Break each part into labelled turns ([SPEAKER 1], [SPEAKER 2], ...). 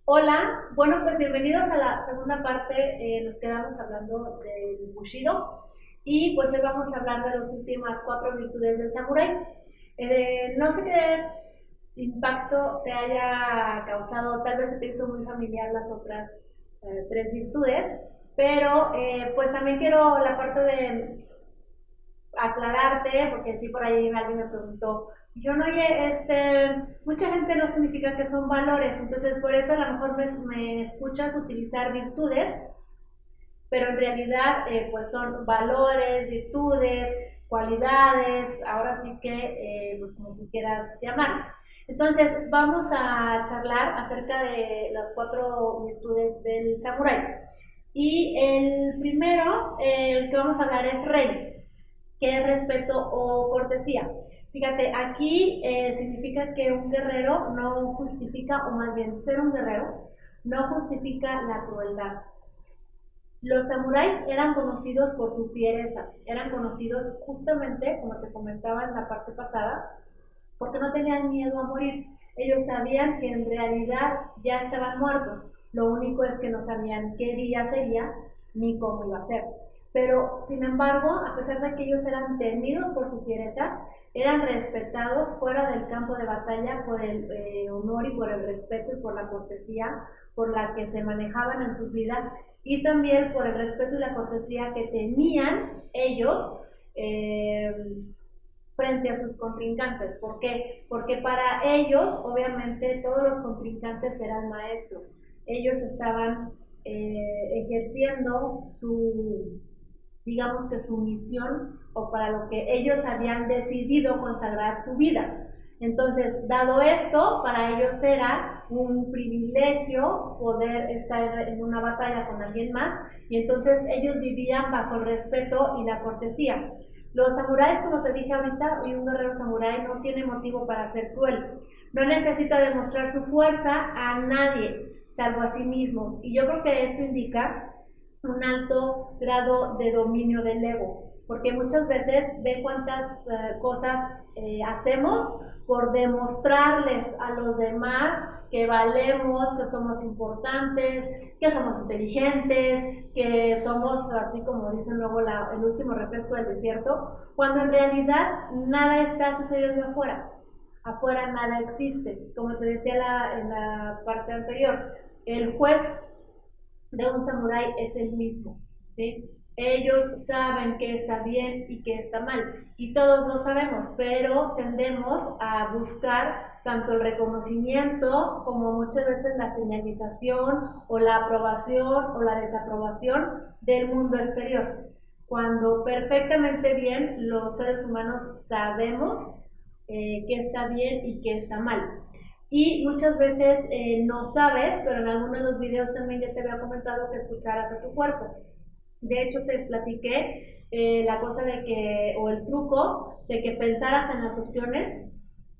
[SPEAKER 1] Hola, bueno, pues bienvenidos a la segunda parte. Nos quedamos hablando del Bushido y pues hoy vamos a hablar de las últimas cuatro virtudes del samurái. No sé qué impacto te haya causado, tal vez se te hizo muy familiar las otras tres virtudes, pero pues también quiero la parte de aclararte, porque sí por ahí alguien me preguntó, yo no, oye, mucha gente no significa que son valores, entonces por eso a lo mejor me escuchas utilizar virtudes, pero en realidad pues son valores, virtudes, cualidades, ahora sí que pues como tú quieras llamarlas. Entonces vamos a charlar acerca de las cuatro virtudes del samurái. Y el primero, el que vamos a hablar es rey, que es respeto o cortesía. Fíjate, aquí significa que un guerrero no justifica, o más bien ser un guerrero, no justifica la crueldad. Los samuráis eran conocidos por su fiereza, eran conocidos justamente, como te comentaba en la parte pasada, porque no tenían miedo a morir. Ellos sabían que en realidad ya estaban muertos, lo único es que no sabían qué día sería ni cómo iba a ser. Pero, sin embargo, a pesar de que ellos eran temidos por su fiereza, eran respetados fuera del campo de batalla por el honor y por el respeto y por la cortesía por la que se manejaban en sus vidas y también por el respeto y la cortesía que tenían ellos frente a sus contrincantes. ¿Por qué? Porque para ellos, obviamente, todos los contrincantes eran maestros. Ellos estaban ejerciendo su, digamos que su misión o para lo que ellos habían decidido consagrar su vida. Entonces, dado esto, para ellos era un privilegio poder estar en una batalla con alguien más y entonces ellos vivían bajo el respeto y la cortesía. Los samuráis, como te dije ahorita, y un guerrero samurái no tiene motivo para ser cruel. No necesita demostrar su fuerza a nadie, salvo a sí mismos. Y yo creo que esto indica un alto grado de dominio del ego, porque muchas veces ve cuántas cosas hacemos por demostrarles a los demás que valemos, que somos importantes, que somos inteligentes, que somos, así como dicen luego, el último refresco del desierto, cuando en realidad nada está sucediendo afuera. Afuera nada existe. Como te decía en la parte anterior, el juez de un samurái es el mismo, ¿sí? Ellos saben qué está bien y qué está mal, y todos lo sabemos, pero tendemos a buscar tanto el reconocimiento como muchas veces la señalización o la aprobación o la desaprobación del mundo exterior, cuando perfectamente bien los seres humanos sabemos qué está bien y qué está mal. Y muchas veces no sabes, pero en algunos de los videos también ya te había comentado que escucharas a tu cuerpo. De hecho, te platiqué la cosa de que, o el truco, de que pensaras en las opciones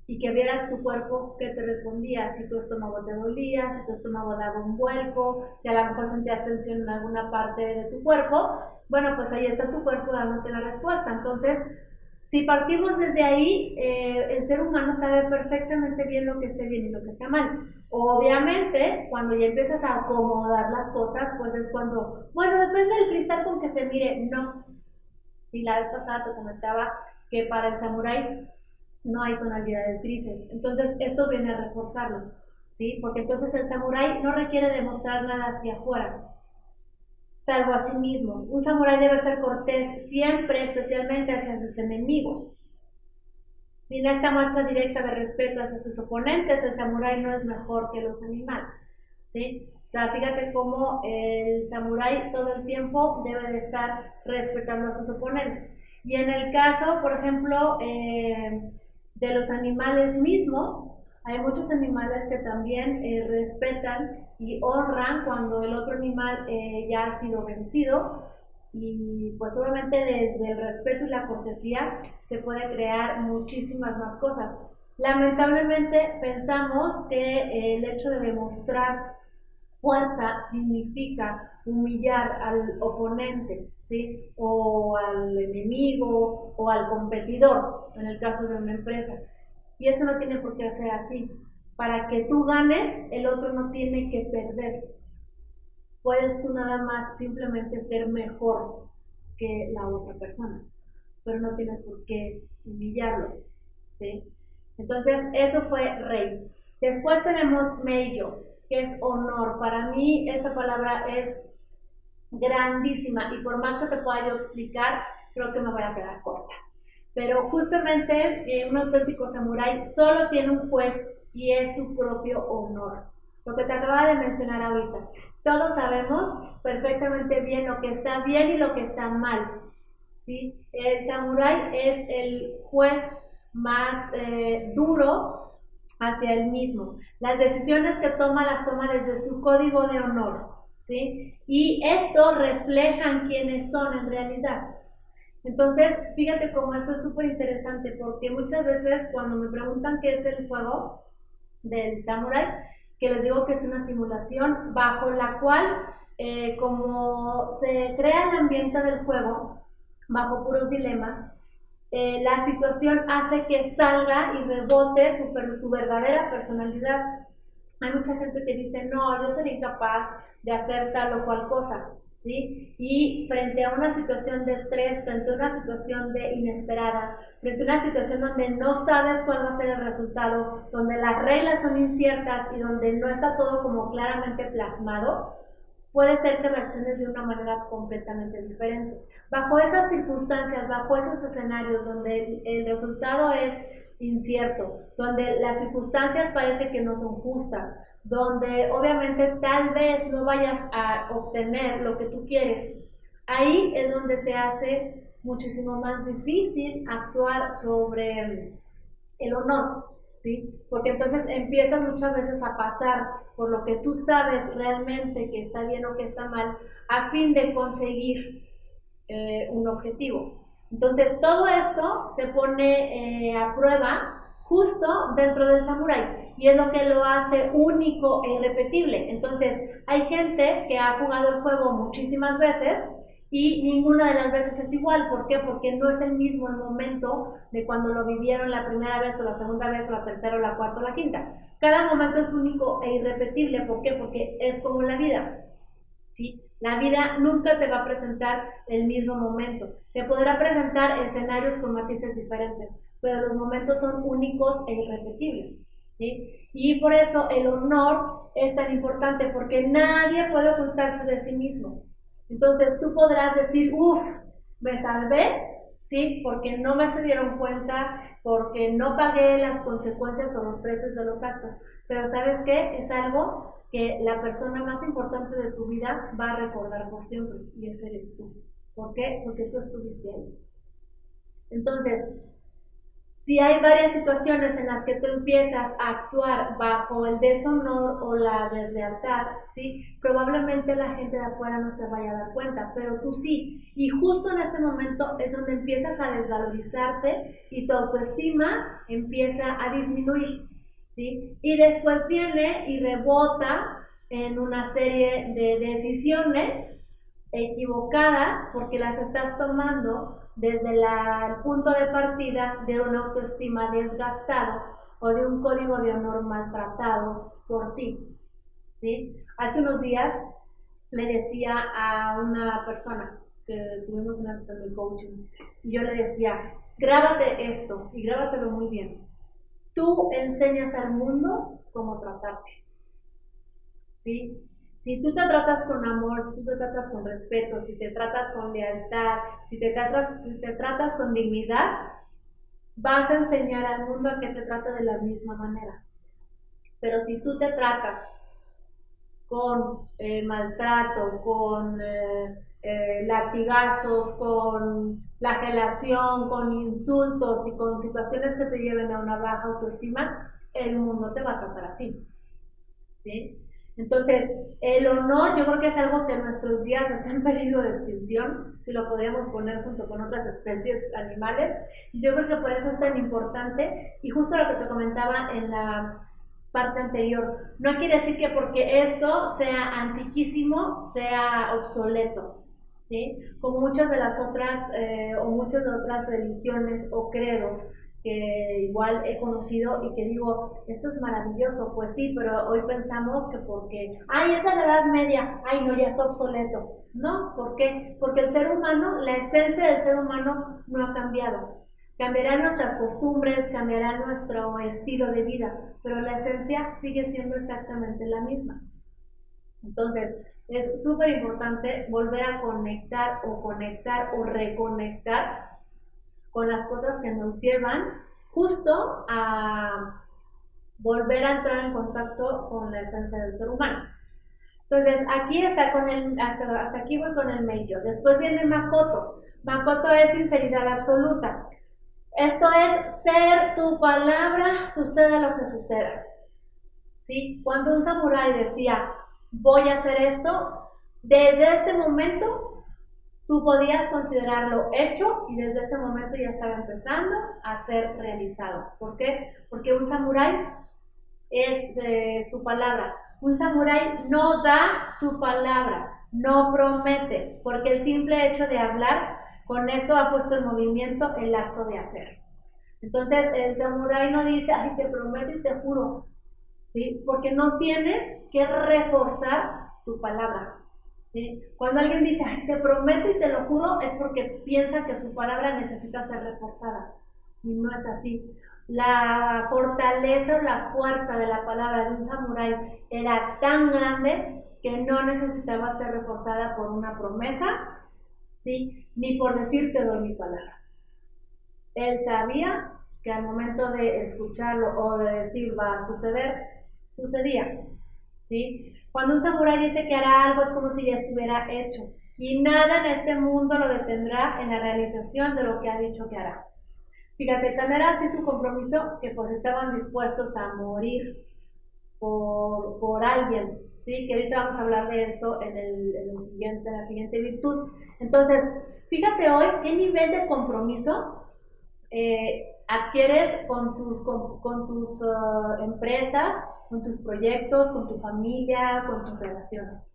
[SPEAKER 1] y que vieras tu cuerpo que te respondía, si tu estómago te dolía, si tu estómago daba un vuelco, si a lo mejor sentías tensión en alguna parte de tu cuerpo, bueno, pues ahí está tu cuerpo dándote la respuesta. Entonces, si partimos desde ahí, el ser humano sabe perfectamente bien lo que está bien y lo que está mal. Obviamente, cuando ya empiezas a acomodar las cosas, pues es cuando, bueno, depende del cristal con que se mire, no. Sí, la vez pasada te comentaba que para el samurái no hay tonalidades grises. Entonces, esto viene a reforzarlo, ¿sí? Porque entonces el samurái no requiere demostrar nada hacia afuera, salvo a sí mismos. Un samurái debe ser cortés siempre, especialmente hacia sus enemigos. Sin esta muestra directa de respeto hacia sus oponentes, el samurái no es mejor que los animales, ¿sí? O sea, fíjate cómo el samurái todo el tiempo debe de estar respetando a sus oponentes. Y en el caso, por ejemplo, de los animales mismos, hay muchos animales que también respetan y honran cuando el otro animal ya ha sido vencido, y pues obviamente desde el respeto y la cortesía se puede crear muchísimas más cosas. Lamentablemente pensamos que el hecho de demostrar fuerza significa humillar al oponente, ¿sí? O al enemigo o al competidor, en el caso de una empresa. Y esto no tiene por qué ser así. Para que tú ganes, el otro no tiene que perder. Puedes tú nada más simplemente ser mejor que la otra persona, pero no tienes por qué humillarlo, ¿sí? Entonces, eso fue rey. Después tenemos Meijo, que es honor. Para mí esa palabra es grandísima y por más que te pueda yo explicar, creo que me voy a quedar corta. Pero justamente un auténtico samurái solo tiene un juez y es su propio honor. Lo que te acababa de mencionar ahorita. Todos sabemos perfectamente bien lo que está bien y lo que está mal, ¿sí? El samurái es el juez más duro hacia él mismo. Las decisiones que toma las toma desde su código de honor, ¿sí? Y esto reflejan quiénes son en realidad. Entonces, fíjate cómo esto es súper interesante, porque muchas veces cuando me preguntan qué es el juego del samurái, que les digo que es una simulación bajo la cual, como se crea el ambiente del juego, bajo puros dilemas, la situación hace que salga y rebote tu verdadera personalidad. Hay mucha gente que dice, no, yo sería incapaz de hacer tal o cual cosa, ¿sí? Y frente a una situación de estrés, frente a una situación de inesperada, frente a una situación donde no sabes cuál va a ser el resultado, donde las reglas son inciertas y donde no está todo como claramente plasmado, puede ser que reacciones de una manera completamente diferente. Bajo esas circunstancias, bajo esos escenarios donde el resultado es incierto, donde las circunstancias parece que no son justas, donde obviamente tal vez no vayas a obtener lo que tú quieres, ahí es donde se hace muchísimo más difícil actuar sobre el honor, ¿sí? Porque entonces empiezas muchas veces a pasar por lo que tú sabes realmente que está bien o que está mal, a fin de conseguir un objetivo. Entonces todo esto se pone a prueba justo dentro del samurái y es lo que lo hace único e irrepetible. Entonces hay gente que ha jugado el juego muchísimas veces y ninguna de las veces es igual. ¿Por qué? Porque no es el mismo el momento de cuando lo vivieron la primera vez o la segunda vez o la tercera o la cuarta o la quinta. Cada momento es único e irrepetible. ¿Por qué? Porque es como la vida, ¿sí? La vida nunca te va a presentar el mismo momento. Te podrá presentar escenarios con matices diferentes, pero los momentos son únicos e irrepetibles, ¿sí? Y por eso el honor es tan importante, porque nadie puede ocultarse de sí mismo. Entonces tú podrás decir, uff, me salvé, ¿sí? Porque no me se dieron cuenta, porque no pagué las consecuencias o los precios de los actos. Pero ¿sabes qué? Es algo que la persona más importante de tu vida va a recordar por siempre, y ese eres tú. ¿Por qué? Porque tú estuviste ahí. Entonces, si hay varias situaciones en las que tú empiezas a actuar bajo el deshonor o la deslealtad, ¿sí? Probablemente la gente de afuera no se vaya a dar cuenta, pero tú sí. Y justo en ese momento es donde empiezas a desvalorizarte y tu autoestima empieza a disminuir, ¿sí? Y después viene y rebota en una serie de decisiones equivocadas porque las estás tomando desde el punto de partida de una autoestima desgastada o de un código de honor maltratado por ti, ¿sí? Hace unos días le decía a una persona que tuvimos una sesión de coaching y yo le decía, grábate esto y grábatelo muy bien. Tú enseñas al mundo cómo tratarte, ¿sí? Si tú te tratas con amor, si tú te tratas con respeto, si te tratas con lealtad, si te tratas con dignidad, vas a enseñar al mundo a que te trate de la misma manera. Pero si tú te tratas con maltrato, con latigazos, con flagelación, con insultos y con situaciones que te lleven a una baja autoestima, el mundo te va a tratar así, ¿sí? Entonces, el honor yo creo que es algo que en nuestros días está en peligro de extinción, si lo podríamos poner junto con otras especies animales. Yo creo que por eso es tan importante, y justo lo que te comentaba en la parte anterior, no quiere decir que porque esto sea antiquísimo, sea obsoleto, ¿sí? Como muchas de las otras, o muchas de otras religiones o credos que igual he conocido y que digo, esto es maravilloso, pues sí, pero hoy pensamos que porque, ay, es de la Edad Media, ay, no, ya está obsoleto. No, ¿por qué? Porque el ser humano, la esencia del ser humano no ha cambiado. Cambiarán nuestras costumbres, cambiará nuestro estilo de vida, pero la esencia sigue siendo exactamente la misma. Entonces, es súper importante volver a conectar o reconectar con las cosas que nos llevan justo a volver a entrar en contacto con la esencia del ser humano. Entonces, aquí está con el, hasta aquí voy con el Meijo. Después viene Makoto. Makoto es sinceridad absoluta. Esto es ser tu palabra, suceda lo que suceda. ¿Sí? Cuando un samurái decía, voy a hacer esto, desde este momento tú podías considerarlo hecho y desde ese momento ya estaba empezando a ser realizado. ¿Por qué? Porque un samurái es su palabra. Un samurái no da su palabra, no promete, porque el simple hecho de hablar, con esto ha puesto en movimiento el acto de hacer. Entonces el samurái no dice, ay, te prometo y te juro, ¿sí? Porque no tienes que reforzar tu palabra. ¿Sí? Cuando alguien dice, ay, te prometo y te lo juro, es porque piensa que su palabra necesita ser reforzada. Y no es así. La fortaleza o la fuerza de la palabra de un samurái era tan grande que no necesitaba ser reforzada por una promesa, ¿sí? Ni por decir te doy mi palabra. Él sabía que al momento de escucharlo o de decir va a suceder, sucedía. ¿Sí? Cuando un samurái dice que hará algo es como si ya estuviera hecho y nada en este mundo lo detendrá en la realización de lo que ha dicho que hará. Fíjate, tan era así su compromiso que pues estaban dispuestos a morir por alguien, ¿sí? Que ahorita vamos a hablar de eso en la siguiente virtud. Entonces, fíjate hoy qué nivel de compromiso adquieres con tus empresas, con tus proyectos, con tu familia, con tus relaciones,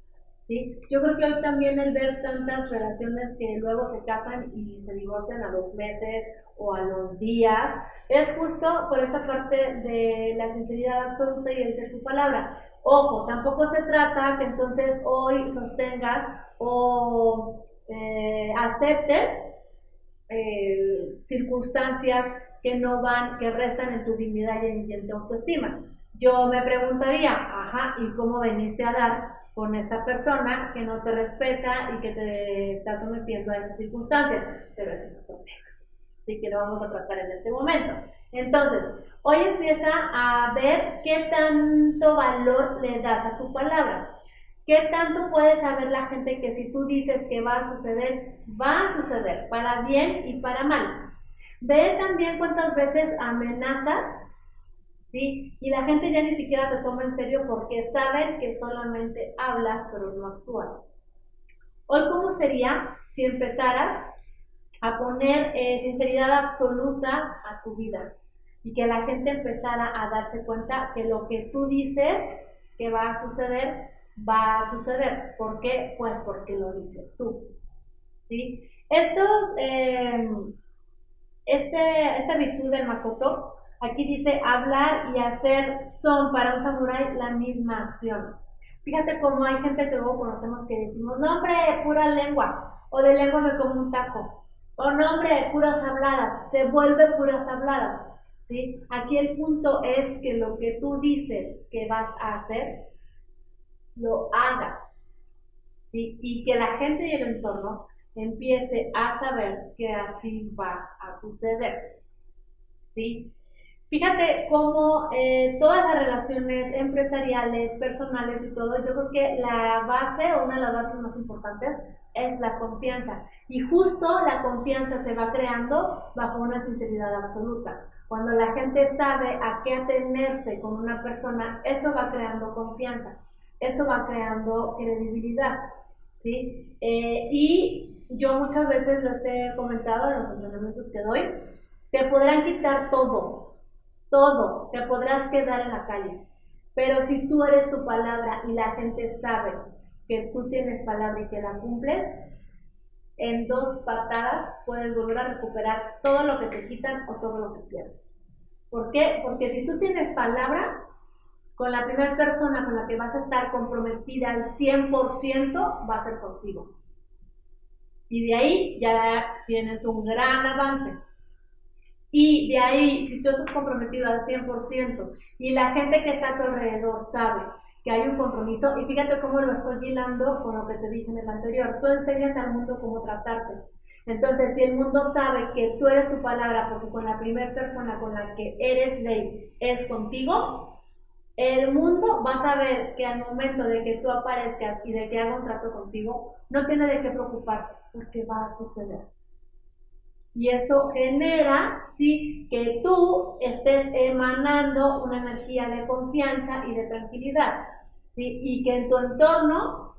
[SPEAKER 1] ¿sí? Yo creo que hoy también el ver tantas relaciones que luego se casan y se divorcian a los meses o a los días, es justo por esta parte de la sinceridad absoluta y el ser su palabra. Ojo, tampoco se trata que entonces hoy sostengas o aceptes circunstancias que no van, que restan en tu dignidad y en tu autoestima. Yo me preguntaría, ajá, ¿y cómo veniste a dar con esa persona que no te respeta y que te está sometiendo a esas circunstancias? Pero ese es otro tema, así que lo vamos a tratar en este momento. Entonces, hoy empieza a ver qué tanto valor le das a tu palabra. ¿Qué tanto puede saber la gente que si tú dices que va a suceder, para bien y para mal? Ve también cuántas veces amenazas, ¿sí? Y la gente ya ni siquiera te toma en serio porque saben que solamente hablas pero no actúas. Hoy, ¿cómo sería si empezaras a poner sinceridad absoluta a tu vida? Y que la gente empezara a darse cuenta que lo que tú dices que va a suceder, va a suceder. ¿Por qué? Pues porque lo dices tú, ¿sí? Esta virtud del Makoto, aquí dice hablar y hacer son para un samurái la misma acción. Fíjate cómo hay gente que luego conocemos que decimos, no hombre, pura lengua, o de lengua me como un taco, o no hombre, puras habladas, se vuelve puras habladas, ¿sí? Aquí el punto es que lo que tú dices que vas a hacer, lo hagas, ¿sí? Y que la gente y el entorno empiece a saber que así va a suceder, ¿sí? Fíjate cómo todas las relaciones empresariales, personales y todo, yo creo que la base, o una de las bases más importantes, es la confianza. Y justo la confianza se va creando bajo una sinceridad absoluta. Cuando la gente sabe a qué atenerse con una persona, eso va creando confianza, eso va creando credibilidad, ¿sí? Y yo muchas veces les he comentado en los entrenamientos que doy, te podrán quitar todo, te podrás quedar en la calle, pero si tú eres tu palabra y la gente sabe que tú tienes palabra y que la cumples, en 2 patadas puedes volver a recuperar todo lo que te quitan o todo lo que pierdes. ¿Por qué? Porque si tú tienes palabra, con la primera persona con la que vas a estar comprometida al 100% va a ser contigo. Y de ahí ya tienes un gran avance. Y de ahí, si tú estás comprometido al 100% y la gente que está a tu alrededor sabe que hay un compromiso, y fíjate cómo lo estoy hilando con lo que te dije en el anterior, tú enseñas al mundo cómo tratarte. Entonces, si el mundo sabe que tú eres tu palabra, porque con la primera persona con la que eres ley es contigo, el mundo va a saber que al momento de que tú aparezcas y de que haga un trato contigo, no tiene de qué preocuparse, porque va a suceder. Y eso genera, ¿sí?, que tú estés emanando una energía de confianza y de tranquilidad, ¿sí?, y que en tu entorno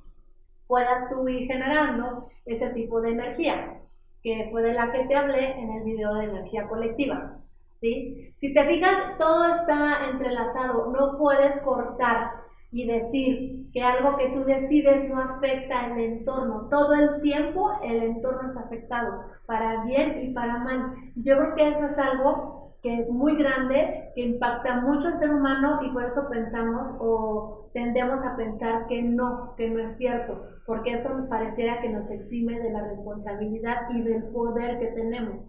[SPEAKER 1] puedas tú ir generando ese tipo de energía, que fue de la que te hablé en el video de energía colectiva, ¿sí? Si te fijas, todo está entrelazado, no puedes cortar y decir que algo que tú decides no afecta el entorno. Todo el tiempo el entorno es afectado, para bien y para mal. Yo creo que eso es algo que es muy grande, que impacta mucho al ser humano, y por eso pensamos o tendemos a pensar que no es cierto, porque eso pareciera que nos exime de la responsabilidad y del poder que tenemos.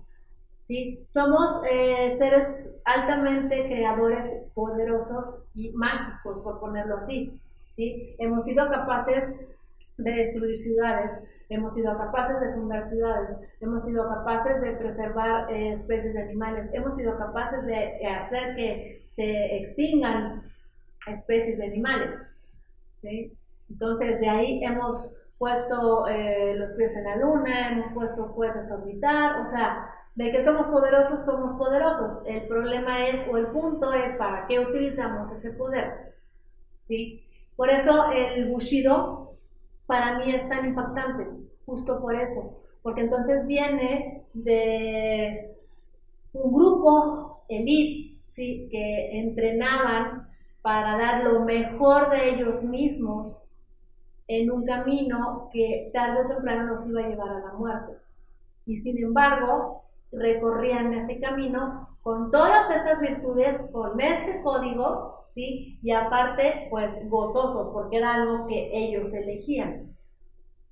[SPEAKER 1] ¿Sí? Somos seres altamente creadores, poderosos y mágicos, por ponerlo así, ¿sí? Hemos sido capaces de destruir ciudades, hemos sido capaces de fundar ciudades, hemos sido capaces de preservar especies de animales, hemos sido capaces de hacer que se extingan especies de animales, ¿sí? Entonces, de ahí hemos puesto los pies en la luna, hemos puesto cohetes a orbitar, o sea, de que somos poderosos, somos poderosos. El problema es, o el punto es, ¿para qué utilizamos ese poder? ¿Sí? Por eso el Bushido para mí es tan impactante, justo por eso, porque entonces viene de un grupo elite, ¿sí?, que entrenaban para dar lo mejor de ellos mismos en un camino que tarde o temprano nos iba a llevar a la muerte. Y sin embargo, recorrían ese camino con todas estas virtudes, con este código, ¿sí? Y aparte, pues gozosos, porque era algo que ellos elegían,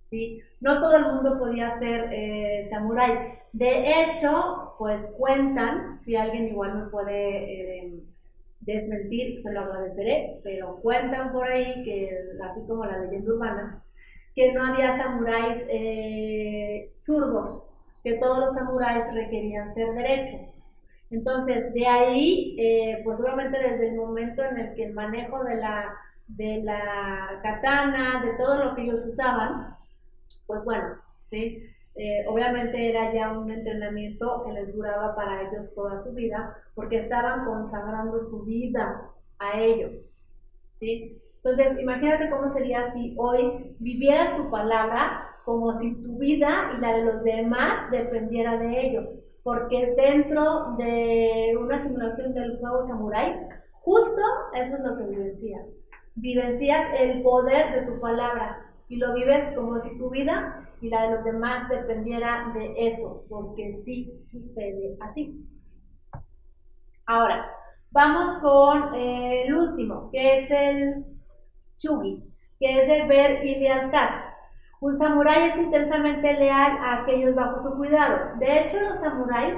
[SPEAKER 1] ¿sí? No todo el mundo podía ser samurái. De hecho, pues cuentan, si alguien igual me puede desmentir, se lo agradeceré, pero cuentan por ahí, que así como la leyenda urbana, que no había samuráis zurdos, que todos los samuráis requerían ser derechos. Entonces, de ahí, pues obviamente desde el momento en el que el manejo de la katana, de todo lo que ellos usaban, pues bueno, ¿sí? Obviamente era ya un entrenamiento que les duraba para ellos toda su vida, porque estaban consagrando su vida a ello, ¿sí? Entonces, imagínate cómo sería si hoy vivieras tu palabra como si tu vida y la de los demás dependiera de ello, porque dentro de una simulación del juego samurái, justo eso es lo que vivencias el poder de tu palabra, y lo vives como si tu vida y la de los demás dependiera de eso, porque sí sucede así. Ahora, vamos con el último, que es el Chugi, que es deber y lealtad. Un samurái es intensamente leal a aquellos bajo su cuidado. De hecho, los samuráis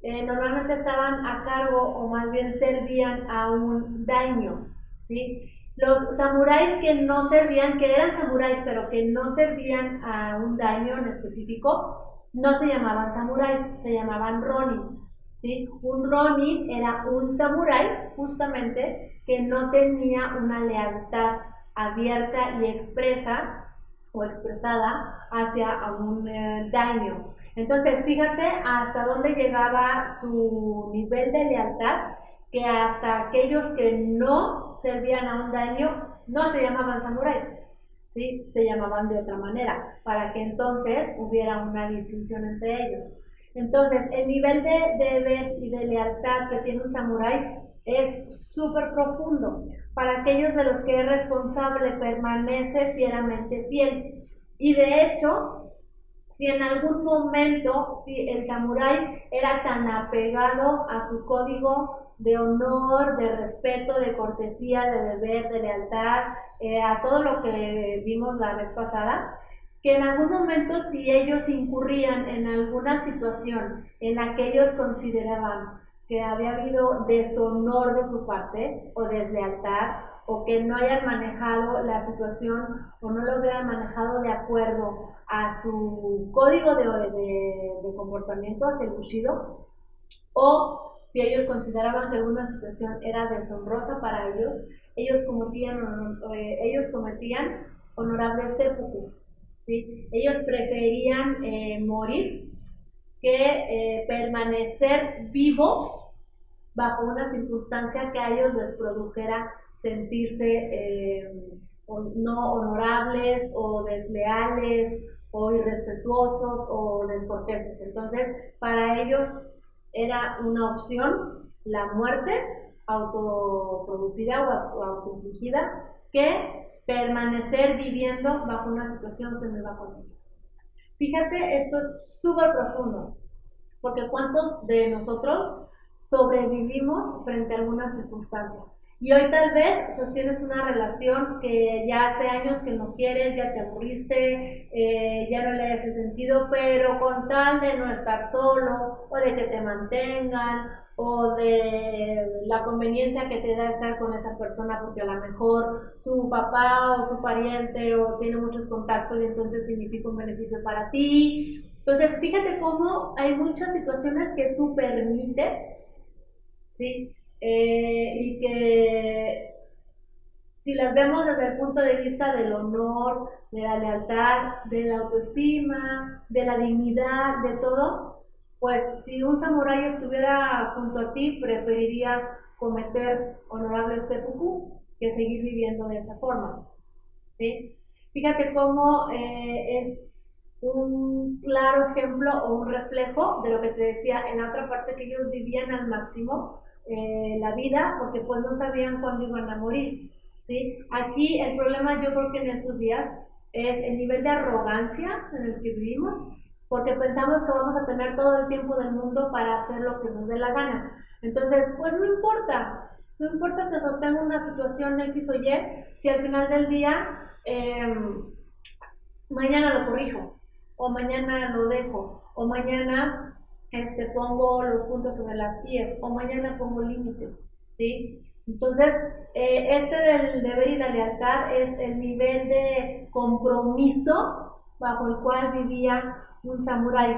[SPEAKER 1] normalmente estaban a cargo, o más bien servían a un daimyo, ¿sí? Los samuráis que no servían, que eran samuráis pero que no servían a un daimyo en específico, no se llamaban samuráis, se llamaban ronin, ¿sí? Un ronin era un samurái justamente que no tenía una lealtad abierta y expresa o expresada hacia un daimyo. Entonces, fíjate hasta dónde llegaba su nivel de lealtad, que hasta aquellos que no servían a un daimyo no se llamaban samuráis, ¿sí? Se llamaban de otra manera, para que entonces hubiera una distinción entre ellos. Entonces, el nivel de deber y de lealtad que tiene un samurái es súper profundo. Para aquellos de los que es responsable, permanece fieramente fiel. Y de hecho, si en algún momento, si el samurái era tan apegado a su código de honor, de respeto, de cortesía, de deber, de lealtad, a todo lo que vimos la vez pasada, que en algún momento si ellos incurrían en alguna situación en la que ellos consideraban que había habido deshonor de su parte o deslealtad, o que no hayan manejado la situación o no lo hubieran manejado de acuerdo a su código de comportamiento hacia el Bushido, o si ellos consideraban que alguna situación era deshonrosa para ellos, ellos cometían honorable seppuku, ¿sí? Ellos preferían morir que permanecer vivos bajo una circunstancia que a ellos les produjera sentirse no honorables o desleales o irrespetuosos o descorteses. Entonces, para ellos era una opción la muerte autoproducida o autoinfligida que permanecer viviendo bajo una situación que no iba con ellos. Fíjate, esto es súper profundo, porque ¿cuántos de nosotros sobrevivimos frente a alguna circunstancia? Y hoy tal vez sostienes una relación que ya hace años que no quieres, ya te aburriste, ya no le hace sentido, pero con tal de no estar solo, o de que te mantengan, o de la conveniencia que te da estar con esa persona porque a lo mejor su papá o su pariente o tiene muchos contactos y entonces significa un beneficio para ti. Entonces fíjate cómo hay muchas situaciones que tú permites, ¿sí? Y que si las vemos desde el punto de vista del honor, de la lealtad, de la autoestima, de la dignidad, de todo, pues si un samurái estuviera junto a ti, preferiría cometer honorable seppuku que seguir viviendo de esa forma, ¿sí? Fíjate cómo es un claro ejemplo o un reflejo de lo que te decía en la otra parte, que ellos vivían al máximo la vida porque pues no sabían cuándo iban a morir, ¿sí? Aquí el problema, yo creo que en estos días, es el nivel de arrogancia en el que vivimos, porque pensamos que vamos a tener todo el tiempo del mundo para hacer lo que nos dé la gana. Entonces, pues no importa que sostenga una situación X o Y, si al final del día mañana lo corrijo, o mañana lo dejo, o mañana pongo los puntos sobre las IES, o mañana pongo límites, ¿sí? Entonces, del deber y la lealtad es el nivel de compromiso bajo el cual vivía un samurái.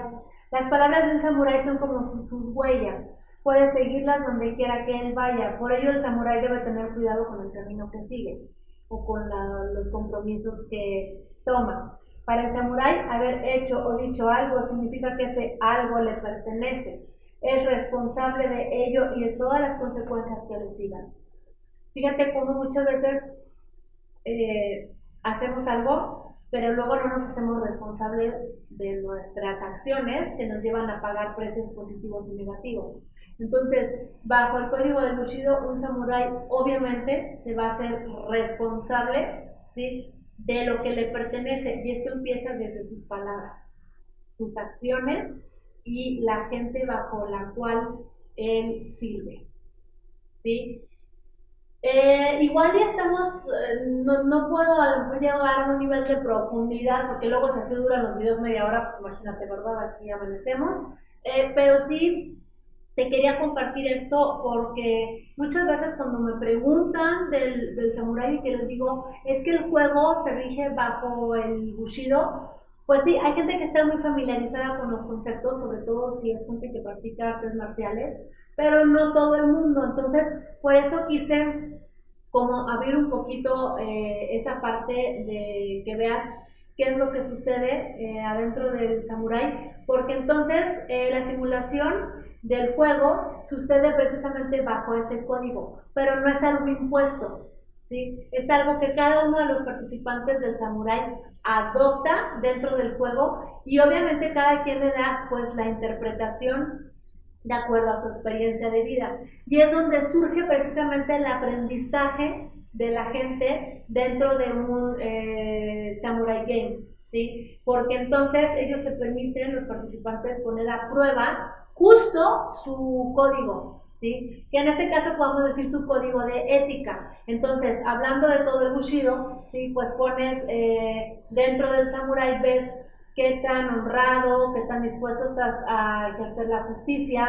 [SPEAKER 1] Las palabras de un samurái son como sus huellas, puede seguirlas donde quiera que él vaya, por ello el samurái debe tener cuidado con el camino que sigue, o con los compromisos que toma. Para el samurái, haber hecho o dicho algo significa que ese algo le pertenece. Es responsable de ello y de todas las consecuencias que le sigan. Fíjate cómo muchas veces hacemos algo, pero luego no nos hacemos responsables de nuestras acciones que nos llevan a pagar precios positivos y negativos. Entonces, bajo el código del Bushido, un samurái obviamente se va a hacer responsable, ¿sí?, de lo que le pertenece, y esto empieza desde sus palabras, sus acciones y la gente bajo la cual él sirve, ¿sí? Igual ya estamos, no puedo a lo mejor llegar a un nivel de profundidad, porque luego si así duran los videos media hora, pues imagínate, ¿verdad? Aquí amanecemos, pero sí te quería compartir esto porque muchas veces cuando me preguntan del samurái, que les digo, es que el juego se rige bajo el Bushido, pues sí, hay gente que está muy familiarizada con los conceptos, sobre todo si es gente que practica artes marciales, pero no todo el mundo. Entonces, por eso quise como abrir un poquito esa parte de que veas qué es lo que sucede adentro del samurái, porque entonces la simulación del juego sucede precisamente bajo ese código, pero no es algo impuesto, ¿sí? Es algo que cada uno de los participantes del samurái adopta dentro del juego, y obviamente cada quien le da pues la interpretación de acuerdo a su experiencia de vida, y es donde surge precisamente el aprendizaje de la gente dentro de un Samurai Game, ¿sí? Porque entonces ellos se permiten, los participantes, poner a prueba justo su código, ¿sí? Que en este caso podemos decir su código de ética. Entonces, hablando de todo el Bushido, ¿sí? Pues pones dentro del samurái, ves qué tan honrado, qué tan dispuesto estás a ejercer la justicia,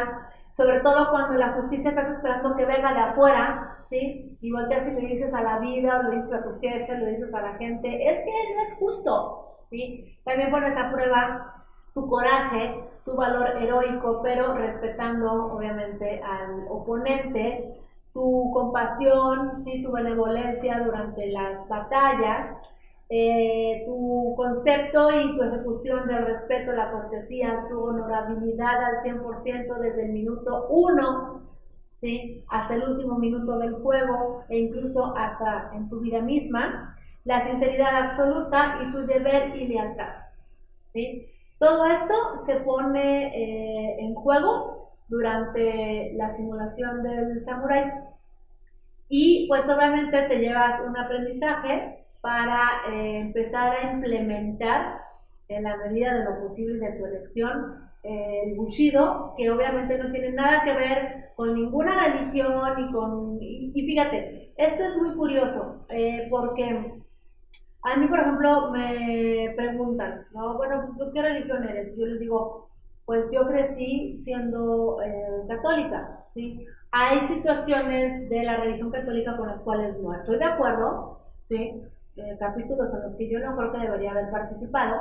[SPEAKER 1] sobre todo cuando la justicia estás esperando que venga de afuera, ¿sí? Igual que si le dices a la vida, o le dices a tu jefe, le dices a la gente, es que no es justo, ¿sí? También pones a prueba tu coraje, tu valor heroico, pero respetando obviamente al oponente, tu compasión, ¿sí? Tu benevolencia durante las batallas, tu concepto y tu ejecución del respeto, la cortesía, tu honorabilidad al 100% desde el minuto 1, ¿sí? Hasta el último minuto del juego e incluso hasta en tu vida misma, la sinceridad absoluta y tu deber y lealtad, ¿sí? Todo esto se pone en juego durante la simulación del samurái y pues obviamente te llevas un aprendizaje para empezar a implementar en la medida de lo posible de tu elección el Bushido, que obviamente no tiene nada que ver con ninguna religión y fíjate, esto es muy curioso porque a mí, por ejemplo, me preguntan, ¿no? Bueno, ¿tú qué religión eres? Yo les digo, pues yo crecí siendo católica, ¿sí? Hay situaciones de la religión católica con las cuales no estoy de acuerdo, ¿sí? Capítulos en los que yo no creo que debería haber participado,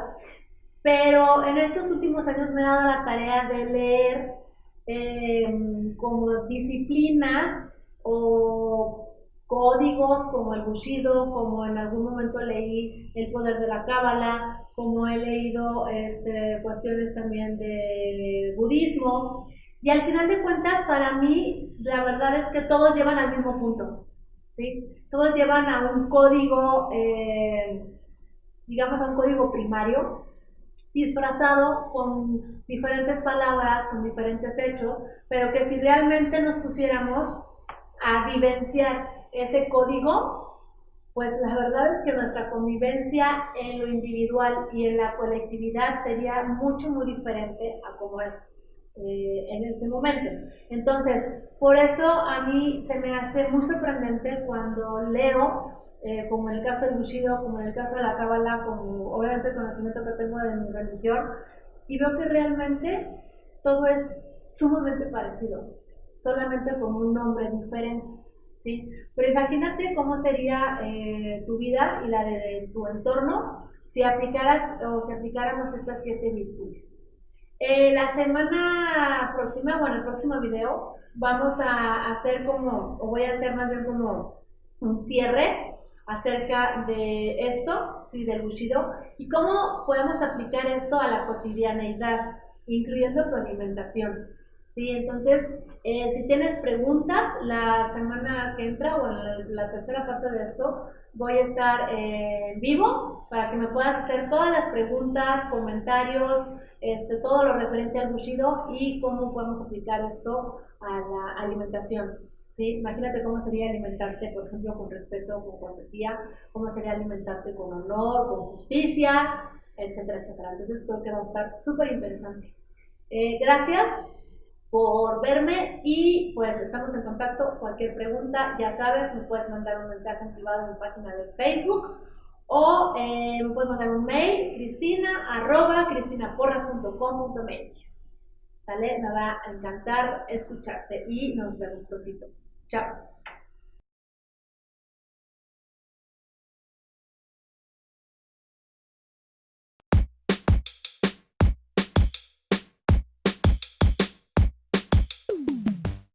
[SPEAKER 1] pero en estos últimos años me he dado la tarea de leer como disciplinas o códigos como el Bushido, como en algún momento leí el poder de la Cábala, como he leído cuestiones también de budismo, y al final de cuentas para mí la verdad es que todos llevan al mismo punto, ¿sí? Todos llevan a un código, digamos a un código primario, disfrazado con diferentes palabras, con diferentes hechos, pero que si realmente nos pusiéramos a vivenciar ese código, pues la verdad es que nuestra convivencia en lo individual y en la colectividad sería mucho, muy diferente a como es en este momento. Entonces, por eso a mí se me hace muy sorprendente cuando leo, como en el caso del Bushido, como en el caso de la Cábala, como obviamente el conocimiento que tengo de mi religión, y veo que realmente todo es sumamente parecido, solamente con un nombre diferente, ¿sí? Pero imagínate cómo sería tu vida y la de tu entorno si aplicaras o si aplicáramos estas 7 virtudes. La semana próxima, bueno, el próximo video, vamos a hacer como, o voy a hacer más bien como un cierre acerca de esto, ¿sí? Del Bushido, y cómo podemos aplicar esto a la cotidianeidad, incluyendo tu alimentación. Sí, entonces, si tienes preguntas, la semana que entra o en la tercera parte de esto, voy a estar en vivo para que me puedas hacer todas las preguntas, comentarios, todo lo referente al Bushido y cómo podemos aplicar esto a la alimentación. ¿Sí? Imagínate cómo sería alimentarte, por ejemplo, con respeto, con cortesía, cómo sería alimentarte con honor, con justicia, etcétera, etcétera. Entonces, creo que va a estar súper interesante. Gracias por verme y pues estamos en contacto. Cualquier pregunta, ya sabes, me puedes mandar un mensaje en privado en mi página de Facebook o me puedes mandar un mail, cristina@cristinaporras.com.mx. ¿Sale? Me va a encantar escucharte y nos vemos prontito. Chao.